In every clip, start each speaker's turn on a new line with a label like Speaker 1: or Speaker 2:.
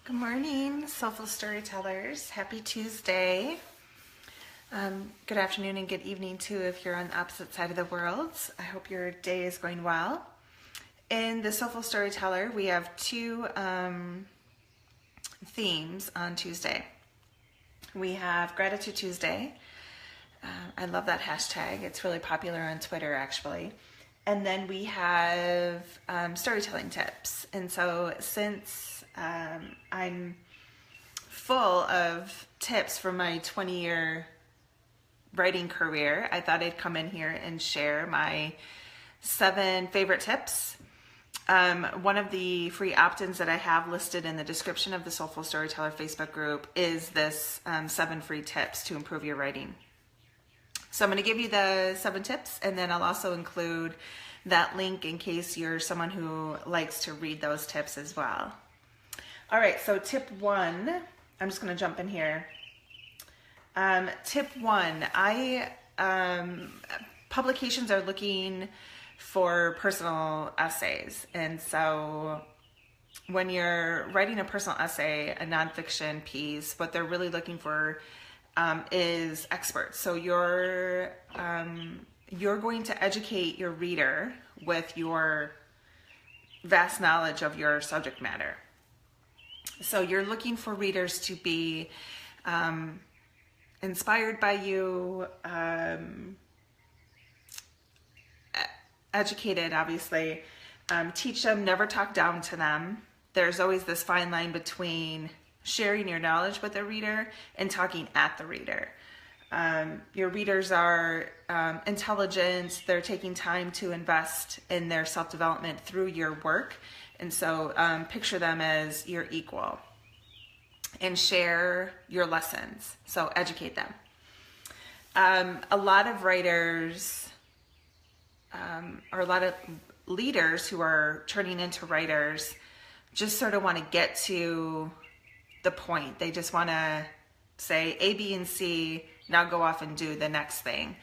Speaker 1: Good morning, Soulful Storytellers. Happy Tuesday. Good afternoon and good evening too if you're on the opposite side of the world. I hope your day is going well. In the Soulful Storyteller, we have two themes on Tuesday. We have Gratitude Tuesday. I love that hashtag. It's really popular on Twitter, actually. And then we have storytelling tips. And so since I'm full of tips from my 20-year writing career, I thought I'd come in here and share my 7 favorite tips. One of the free opt-ins that I have listed in the description of the Soulful Storyteller Facebook group is this 7 free tips to improve your writing. So I'm going to give you the 7 tips, and then I'll also include that link in case you're someone who likes to read those tips as well. All right, so tip 1, I'm just going to jump in here. Tip 1, publications are looking for personal essays. And so when you're writing a personal essay, a nonfiction piece, what they're really looking for is experts. So you're going to educate your reader with your vast knowledge of your subject matter. So you're looking for readers to be inspired by you, educated, obviously. Teach them, never talk down to them. There's always this fine line between sharing your knowledge with the reader and talking at the reader. Your readers are intelligent. They're taking time to invest in their self-development through your work. And so picture them as your equal and share your lessons. So educate them. A lot of writers or a lot of leaders who are turning into writers just sort of want to get to the point. They just want to say A, B, and C, now go off and do the next thing.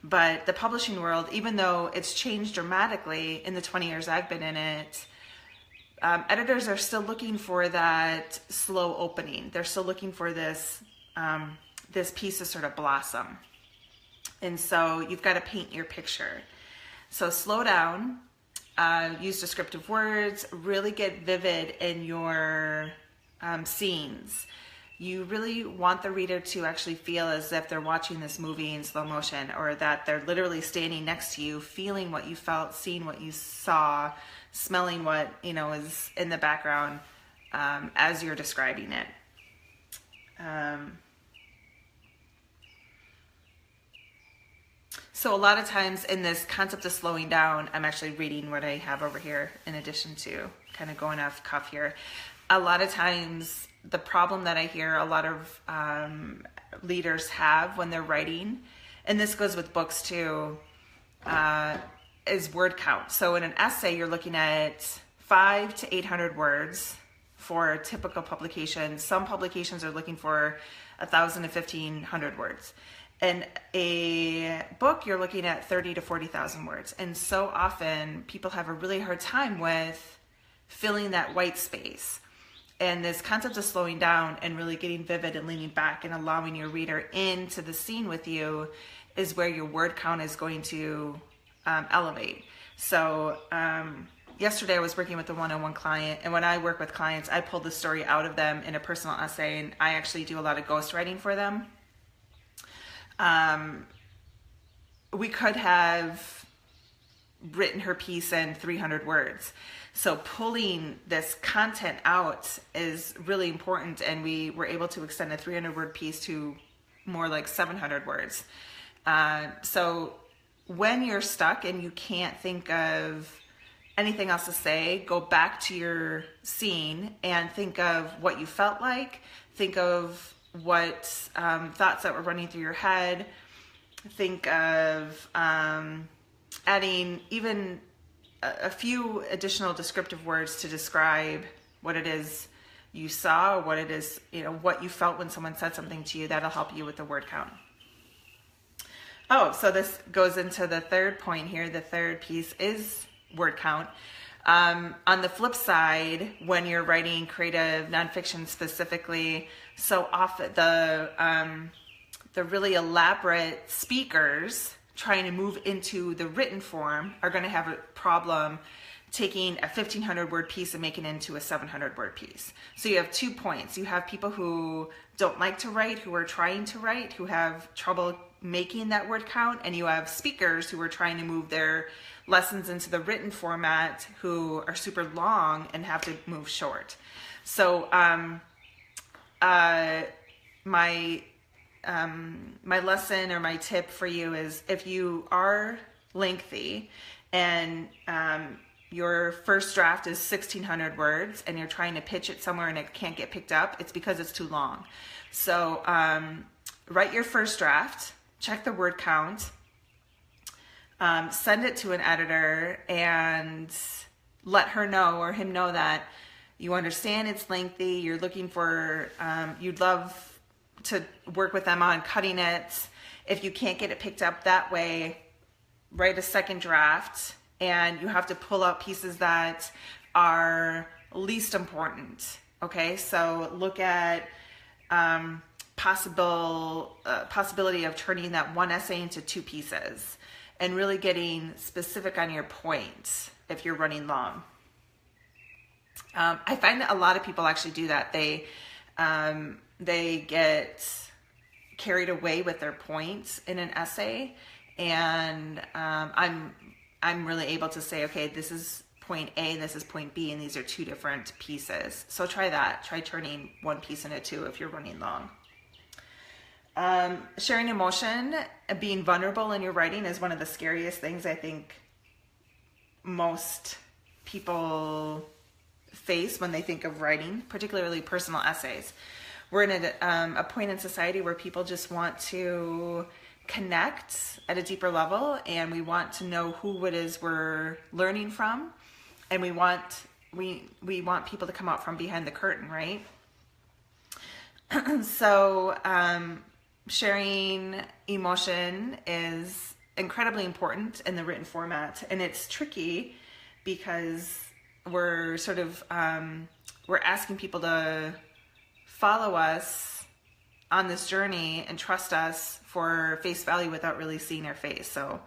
Speaker 1: But the publishing world, even though it's changed dramatically in the 20 years I've been in it, editors are still looking for that slow opening. They're still looking for this piece to sort of blossom. And so you've got to paint your picture. So slow down, use descriptive words, really get vivid in your scenes. You really want the reader to actually feel as if they're watching this movie in slow motion, or that they're literally standing next to you, feeling what you felt, seeing what you saw, smelling what is in the background as you're describing it. So a lot of times in this concept of slowing down, I'm actually reading what I have over here in addition to kind of going off cuff here. A lot of times the problem that I hear a lot of leaders have when they're writing, and this goes with books too, is word count. So in an essay, you're looking at 500 to 800 words for a typical publication. Some publications are looking for 1,000 to 1,500 words. In a book, you're looking at 30 to 40,000 words. And so often people have a really hard time with filling that white space. And this concept of slowing down and really getting vivid and leaning back and allowing your reader into the scene with you is where your word count is going to elevate. So yesterday I was working with a one-on-one client, and when I work with clients, I pull the story out of them in a personal essay, and I actually do a lot of ghostwriting for them. We could have written her piece in 300 words. So pulling this content out is really important, and we were able to extend a 300-word piece to more like 700 words. So when you're stuck and you can't think of anything else to say, go back to your scene and think of what you felt like. Think of what thoughts that were running through your head. Think of adding even a few additional descriptive words to describe what it is you saw, what it is, what you felt when someone said something to you. That'll help you with the word count. Oh, so this goes into the third point here. The third piece is word count. On the flip side, when you're writing creative nonfiction specifically, so often the really elaborate speakers trying to move into the written form are going to have a problem taking a 1,500 word piece and making it into a 700 word piece. So you have 2 points. You have people who don't like to write, who are trying to write, who have trouble making that word count, and you have speakers who are trying to move their lessons into the written format, who are super long and have to move short. So my lesson or my tip for you is, if you are lengthy and your first draft is 1,600 words and you're trying to pitch it somewhere and it can't get picked up, it's because it's too long. So write your first draft, check the word count, send it to an editor and let her know or him know that you understand it's lengthy, you're looking for, you'd love to work with them on cutting it. If you can't get it picked up that way, write a second draft, and you have to pull out pieces that are least important. Okay, so look at possibility of turning that one essay into 2 pieces and really getting specific on your point if you're running long. I find that a lot of people actually do that. They get carried away with their points in an essay, and I'm really able to say, okay, this is point A, this is point B, and these are 2 different pieces. So try that. Try turning one piece into 2 if you're running long. Sharing emotion, being vulnerable in your writing is one of the scariest things I think most people face when they think of writing, particularly personal essays. We're in a point in society where people just want to connect at a deeper level, and we want to know who it is we're learning from, and we want people to come out from behind the curtain, right? So sharing emotion is incredibly important in the written format, and it's tricky because we're sort of we're asking people to follow us on this journey and trust us for face value without really seeing our face. So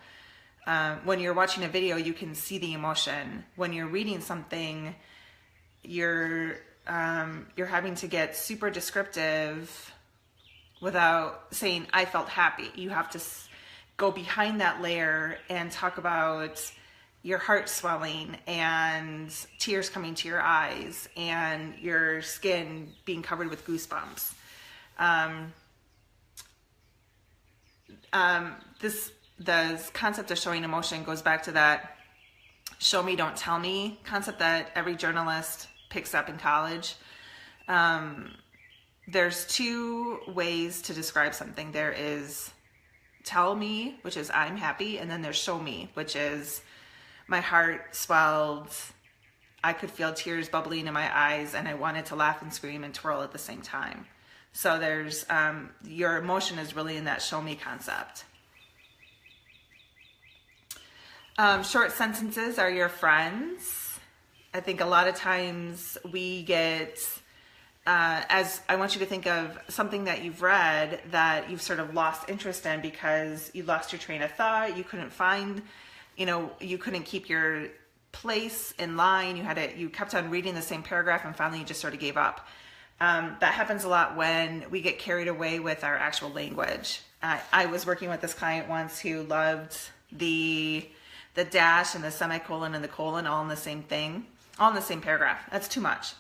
Speaker 1: when you're watching a video, you can see the emotion. When you're reading something, you're having to get super descriptive without saying, I felt happy. You have to go behind that layer and talk about your heart swelling and tears coming to your eyes and your skin being covered with goosebumps. The concept of showing emotion goes back to that show me, don't tell me concept that every journalist picks up in college. There's 2 ways to describe something. There is tell me, which is I'm happy, and then there's show me, which is my heart swelled, I could feel tears bubbling in my eyes, and I wanted to laugh and scream and twirl at the same time. So there's your emotion is really in that show me concept. Short sentences are your friends. I think a lot of times we get, as I want you to think of something that you've read that you've sort of lost interest in because you lost your train of thought, you couldn't find, you couldn't keep your place in line, you kept on reading the same paragraph, and finally you just sort of gave up. That happens a lot when we get carried away with our actual language. I was working with this client once who loved the dash and the semicolon and the colon all in the same thing, all in the same paragraph. That's too much.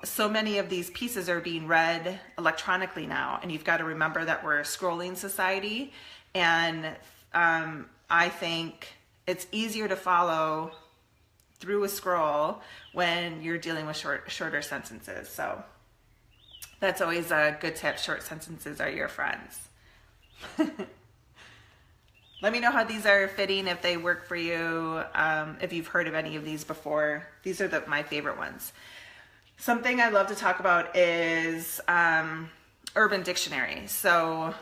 Speaker 1: So many of these pieces are being read electronically now, and you've got to remember that we're a scrolling society, and I think it's easier to follow through a scroll when you're dealing with shorter sentences. So that's always a good tip. Short sentences are your friends. Let me know how these are fitting, if they work for you, if you've heard of any of these before. These are my favorite ones. Something I love to talk about is Urban Dictionary. So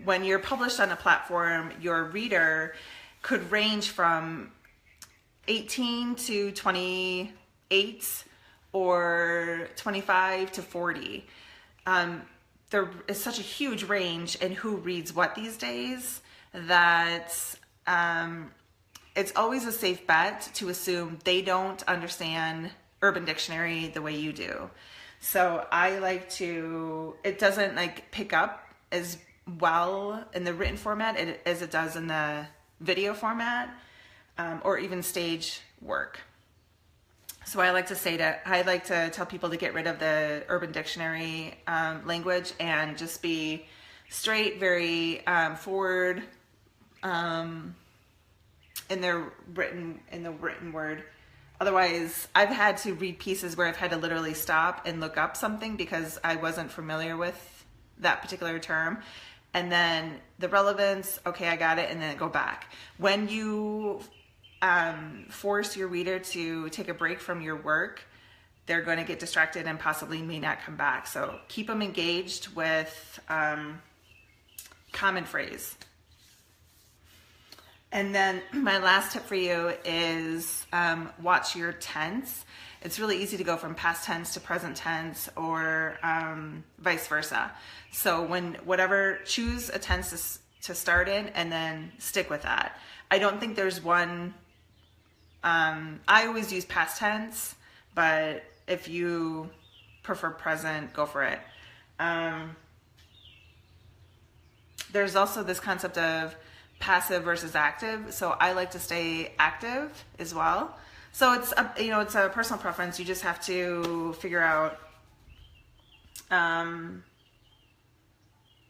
Speaker 1: when you're published on a platform, your reader could range from 18 to 28 or 25 to 40. There is such a huge range in who reads what these days that it's always a safe bet to assume they don't understand Urban Dictionary the way you do. So I like to, it doesn't like pick up as well in the written format as it does in the video format, or even stage work. So I like to tell people to get rid of the Urban Dictionary language and just be straight, very forward in the written word. Otherwise, I've had to read pieces where I've had to literally stop and look up something because I wasn't familiar with that particular term. And then the relevance, okay, I got it, and then go back. When you force your reader to take a break from your work, they're going to get distracted and possibly may not come back. So keep them engaged with common phrase. And then my last tip for you is watch your tense. It's really easy to go from past tense to present tense or vice versa. So choose a tense to start in and then stick with that. I don't think there's one, I always use past tense, but if you prefer present, go for it. There's also this concept of passive versus active. So I like to stay active as well. So it's a personal preference. You just have to figure out,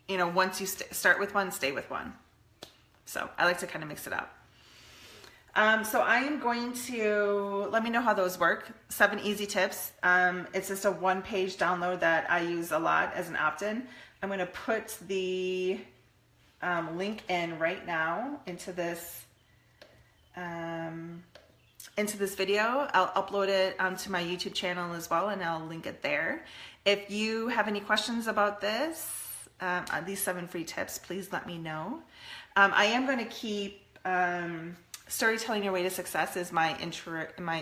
Speaker 1: once you start with one, stay with one. So I like to kind of mix it up. So I am going to, let me know how those work. 7 easy tips. It's just a 1-page download that I use a lot as an opt-in. I'm going to put the link in right now into this video. I'll upload it onto my YouTube channel as well, and I'll link it there. If you have any questions about this, these 7 free tips, please let me know. I am going to keep Storytelling Your Way to Success is my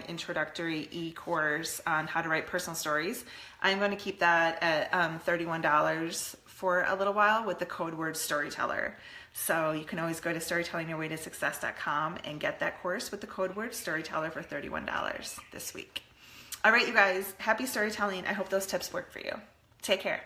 Speaker 1: introductory e-course on how to write personal stories. I'm going to keep that at $31 for a little while with the code word storyteller. So you can always go to storytellingyourwaytosuccess.com and get that course with the code word storyteller for $31 this week. All right, you guys, happy storytelling. I hope those tips work for you. Take care.